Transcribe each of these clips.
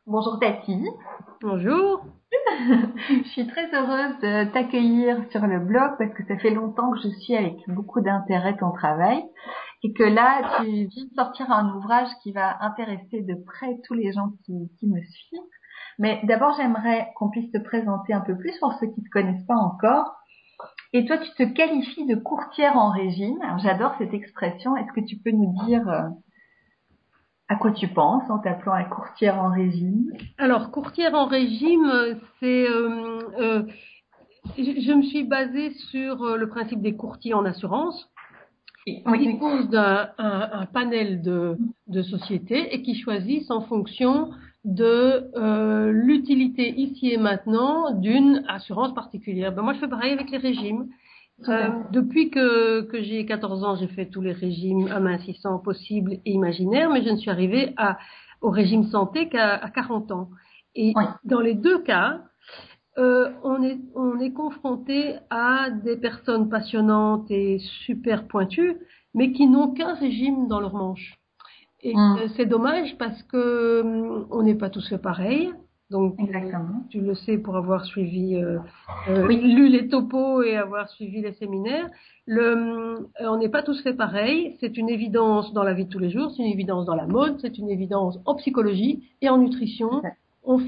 Bonjour Tati, Bonjour. je suis très heureuse de t'accueillir sur le blog parce que ça fait longtemps que je suis avec beaucoup d'intérêt ton travail et que là tu viens de sortir un ouvrage qui va intéresser de près tous les gens qui me suivent. Mais d'abord j'aimerais qu'on puisse te présenter un peu plus pour ceux qui ne te connaissent pas encore. Et toi tu te qualifies de courtière en régime. Alors, j'adore cette expression. Est-ce que tu peux nous dire à quoi tu penses en t'appelant la courtière en régime? Alors, courtière en régime, c'est, je me suis basée sur le principe des courtiers en assurance Oui, qui oui. disposent d'un panel de sociétés et qui choisissent en fonction de l'utilité ici et maintenant d'une assurance particulière. Ben, moi, je fais pareil avec les régimes. Tout à fait. Depuis que j'ai 14 ans, j'ai fait tous les régimes amincissants possibles et imaginaires, mais je ne suis arrivée au régime santé qu'à 40 ans. Et Oui, dans les deux cas, on est confronté à des personnes passionnantes et super pointues, mais qui n'ont qu'un régime dans leur manche. Et c'est dommage parce que on n'est pas tous fait pareil. Donc, exactement. tu le sais pour avoir suivi, Oui, lu les topos et avoir suivi les séminaires. On n'est pas tous fait pareil. C'est une évidence dans la vie de tous les jours. C'est une évidence dans la mode. C'est une évidence en psychologie et en nutrition.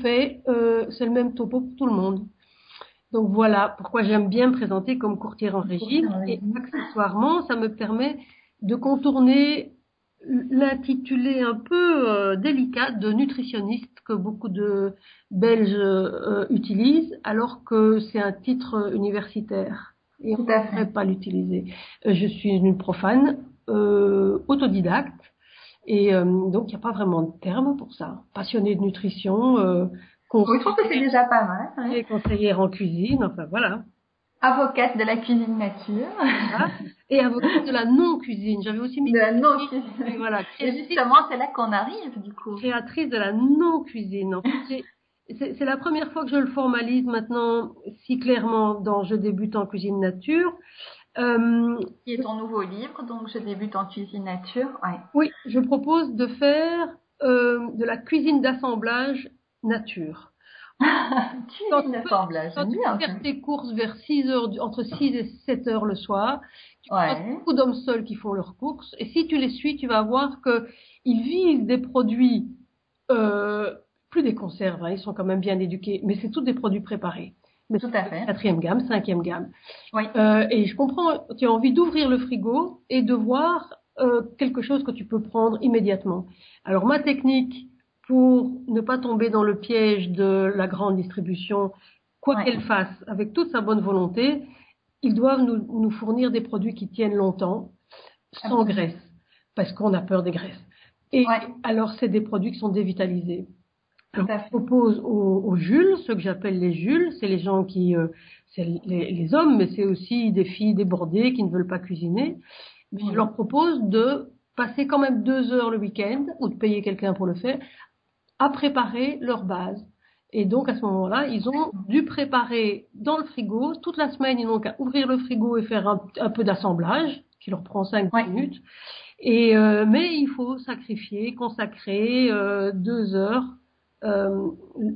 C'est le même topo pour tout le monde. Donc voilà pourquoi j'aime bien me présenter comme courtière en régime. Et accessoirement, ça me permet de contourner l'intitulé un peu délicat de nutritionniste que beaucoup de Belges utilisent, alors que c'est un titre universitaire et on tout ne à devrait fait. pas l'utiliser. Je suis une profane, autodidacte, et donc il n'y a pas vraiment de terme pour ça. Passionnée de nutrition, Oui, je trouve que c'est déjà pas mal. Ouais. conseillère en cuisine, enfin voilà. Avocate de la cuisine nature. Voilà. Et avocate de la non-cuisine. J'avais aussi mis De la créatrice, mais non-cuisine. voilà, Et justement, c'est là qu'on arrive, du coup. créatrice de la non-cuisine. En fait, c'est la première fois que je le formalise maintenant si clairement dans Je débute en cuisine nature. Euh, Qui est ton nouveau livre, donc je débute en cuisine nature. Ouais. oui, je propose de faire de la cuisine d'assemblage nature. Quand Cuisine tu peux, d'assemblage, quand j'aime tu peux bien ça. faire tes courses vers 6 heures, entre 6 et 7 heures le soir, tu croises Ouais. beaucoup d'hommes seuls qui font leurs courses. Et si tu les suis, tu vas voir que ils visent des produits, euh, plus des conserves, hein, ils sont quand même bien éduqués, mais c'est tous des produits préparés. Mais Tout c'est à de fait. quatrième gamme, cinquième gamme. Oui. Et je comprends, tu as envie d'ouvrir le frigo et de voir quelque chose que tu peux prendre immédiatement. Alors ma technique pour ne pas tomber dans le piège de la grande distribution, quoi Ouais. qu'elle fasse, avec toute sa bonne volonté, ils doivent nous fournir des produits qui tiennent longtemps, sans Absolument. graisse, parce qu'on a peur des graisses. Et Ouais. alors c'est des produits qui sont dévitalisés. Tout Alors, à je fait. propose aux Jules, ceux que j'appelle les Jules, c'est les gens qui, c'est les hommes, mais c'est aussi des filles débordées qui ne veulent pas cuisiner. Mais je leur propose de passer quand même 2 heures le week-end, ou de payer quelqu'un pour le faire, à préparer leur base. Et donc, à ce moment-là, ils ont dû préparer dans le frigo. Toute la semaine, ils n'ont qu'à ouvrir le frigo et faire un peu d'assemblage, qui leur prend 5 Ouais. minutes. Mais il faut sacrifier, consacrer 2 heures euh,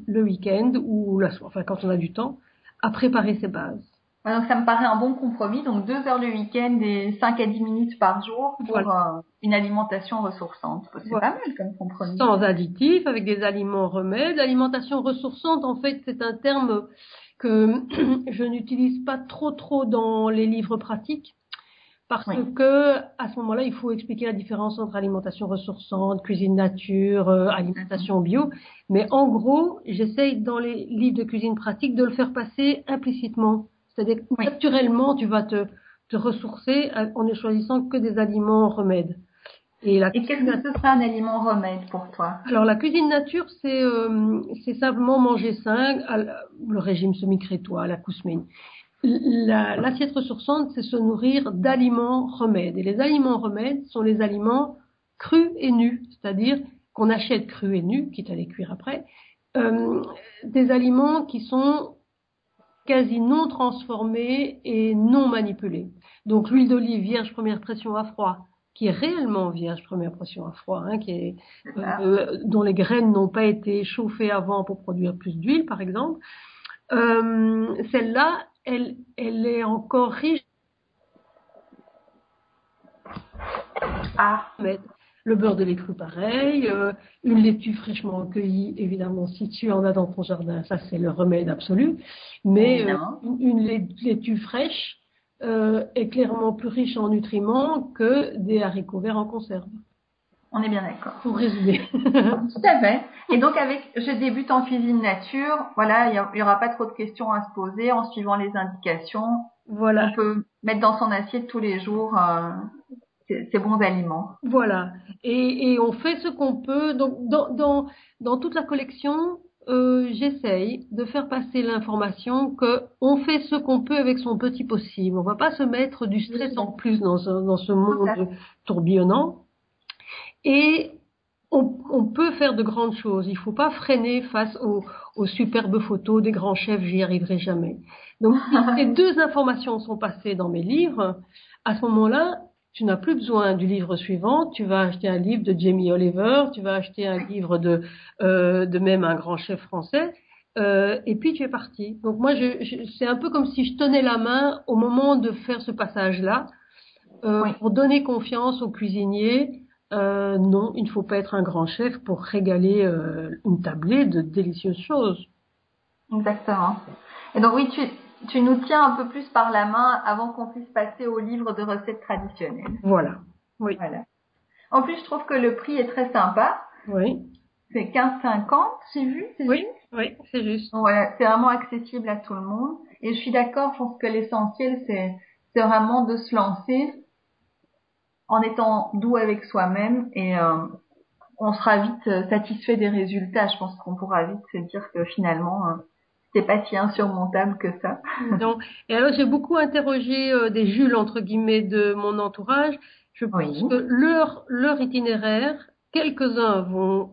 le week-end ou enfin quand on a du temps, à préparer ses bases. Ouais, donc ça me paraît un bon compromis. Donc 2 heures le week-end et 5 à 10 minutes par jour Voilà, pour une alimentation ressourçante. C'est voilà. pas mal comme compromis. Sans additifs, avec des aliments remèdes. Alimentation ressourçante, en fait, c'est un terme que je n'utilise pas trop dans les livres pratiques. Parce Oui. que, à ce moment-là, il faut expliquer la différence entre alimentation ressourçante, cuisine nature, alimentation bio. Mais en gros, j'essaye dans les livres de cuisine pratique de le faire passer implicitement. C'est-à-dire que Oui. naturellement, tu vas te ressourcer en ne choisissant que des aliments remèdes. Et la Et qu'est-ce que cuisine, ce serait un aliment remède pour toi? alors la cuisine nature, c'est simplement manger sain, le régime semi-crétois, la cousmine. L'assiette ressourçante, c'est se nourrir d'aliments remèdes. Et les aliments remèdes sont les aliments crus et nus, c'est-à-dire qu'on achète crus et nus, quitte à les cuire après, euh, des aliments qui sont quasi non transformés et non manipulés. Donc l'huile d'olive vierge première pression à froid, qui est réellement vierge, première pression à froid, hein, dont les graines n'ont pas été chauffées avant pour produire plus d'huile, par exemple. Celle-là, elle est encore riche. Mais le beurre de laitue, pareil. Une laitue fraîchement cueillie, évidemment, si tu en as dans ton jardin, ça c'est le remède absolu. Mais une laitue fraîche est clairement plus riche en nutriments que des haricots verts en conserve. On est bien d'accord. Pour résumer. Tout à fait. Et donc je débute en cuisine nature. Voilà, il y aura pas trop de questions à se poser en suivant les indications. Voilà. On peut mettre dans son assiette tous les jours ces bons aliments. Voilà. Et on fait ce qu'on peut. Donc dans toute la collection, j'essaye de faire passer l'information que on fait ce qu'on peut avec son petit possible. On va pas se mettre du stress en plus dans ce monde tourbillonnant. Et on peut faire de grandes choses. Il faut pas freiner face aux superbes photos des grands chefs. J'y arriverai jamais. Donc si ces deux informations sont passées dans mes livres, à ce moment-là, tu n'as plus besoin du livre suivant. Tu vas acheter un livre de Jamie Oliver, tu vas acheter un livre de même un grand chef français, et puis tu es parti. Donc moi, c'est un peu comme si je tenais la main au moment de faire ce passage-là, pour donner confiance aux cuisiniers. Non, il ne faut pas être un grand chef pour régaler une tablée de délicieuses choses. Exactement. Et donc oui, tu nous tiens un peu plus par la main avant qu'on puisse passer au livre de recettes traditionnelles. Voilà. Oui. Voilà. En plus, je trouve que le prix est très sympa. Oui. C'est 15,50, j'ai vu, c'est juste. Oui, c'est juste. Donc voilà, c'est vraiment accessible à tout le monde. Et je suis d'accord, je pense que l'essentiel, c'est vraiment de se lancer en étant doux avec soi-même et on sera vite satisfait des résultats. Je pense qu'on pourra vite se dire que finalement, c'est pas si insurmontable que ça. Non. Et alors, j'ai beaucoup interrogé des Jules, entre guillemets, de mon entourage. Je pense que leur itinéraire, quelques-uns vont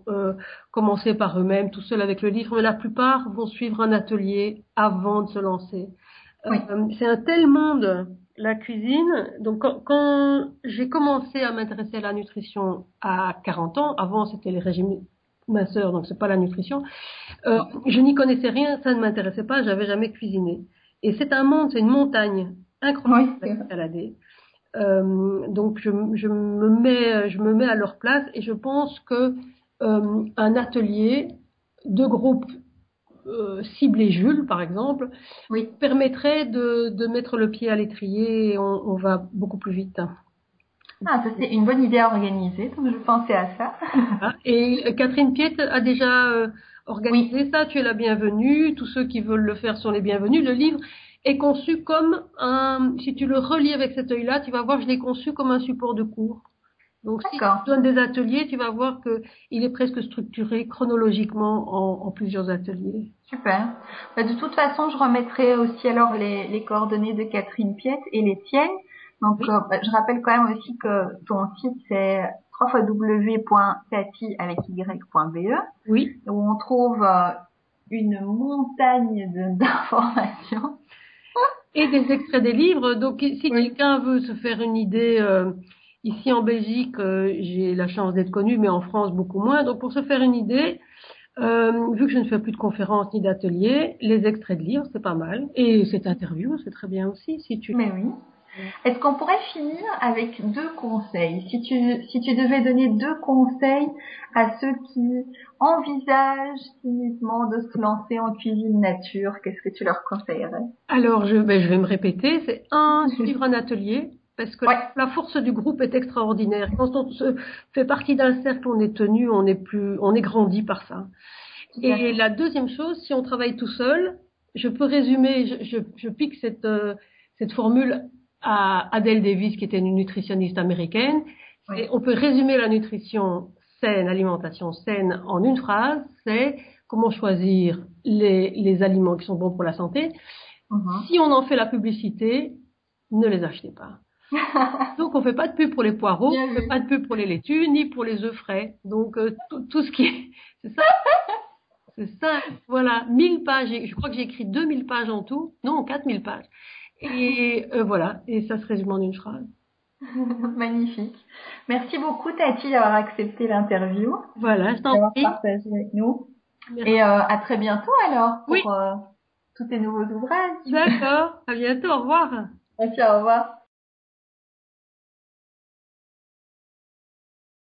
commencer par eux-mêmes, tout seuls avec le livre, mais la plupart vont suivre un atelier avant de se lancer. C'est un tel monde, la cuisine. Donc, quand j'ai commencé à m'intéresser à la nutrition à 40 ans, avant c'était les régimes minceurs, donc c'est pas la nutrition, je n'y connaissais rien, ça ne m'intéressait pas, j'avais jamais cuisiné. Et c'est un monde, c'est une montagne incroyable à escalader. Donc je me mets à leur place et je pense que un atelier de groupe ciblé Jules, par exemple, permettrait de mettre le pied à l'étrier et on va beaucoup plus vite. Ah, ça c'est une bonne idée à organiser, donc je pensais à ça. Et Catherine Piette a déjà organisé ça, tu es la bienvenue, tous ceux qui veulent le faire sont les bienvenus. Le livre est conçu comme si tu le relis avec cet œil-là, tu vas voir, je l'ai conçu comme un support de cours. Donc si tu donnes des ateliers, tu vas voir que il est presque structuré chronologiquement en plusieurs ateliers. Super. De toute façon, je remettrai aussi alors les coordonnées de Catherine Piette et les tiennes. Donc je rappelle quand même aussi que ton site c'est www.tati.be. Oui. Où on trouve une montagne d'informations. Et des extraits des livres. Donc si quelqu'un veut se faire une idée, ici en Belgique, j'ai la chance d'être connue, mais en France beaucoup moins. Donc pour se faire une idée, vu que je ne fais plus de conférences ni d'ateliers, les extraits de livres, c'est pas mal. Et cette interview, c'est très bien aussi. Mais oui. Est-ce qu'on pourrait finir avec 2 conseils? Si tu devais donner 2 conseils à ceux qui envisagent timidement de se lancer en cuisine nature, qu'est-ce que tu leur conseillerais? Alors, je vais me répéter. C'est suivre un atelier. Parce que la force du groupe est extraordinaire. Quand on se fait partie d'un cercle, on est tenu, on est grandi par ça. Et la deuxième chose, si on travaille tout seul, je peux résumer, je pique cette formule à Adele Davis, qui était une nutritionniste américaine. Et on peut résumer la nutrition saine, l'alimentation saine en une phrase, c'est comment choisir les aliments qui sont bons pour la santé. Si on en fait la publicité, ne les achetez pas. Donc on fait pas de pub pour les poireaux, on fait pas de pub pour les laitues, ni pour les œufs frais. Donc tout ce qui est, c'est ça, voilà, 1000 pages, je crois que j'ai écrit 2000 pages en tout, non, 4000 pages. Et voilà, et ça se résume en une phrase. Magnifique. Merci beaucoup Tati d'avoir accepté l'interview, Voilà, je t'en d'avoir prie. partagé avec nous. Merci. Et à très bientôt alors Oui, pour tous tes nouveaux ouvrages. d'accord. À bientôt. Au revoir. Merci, au revoir.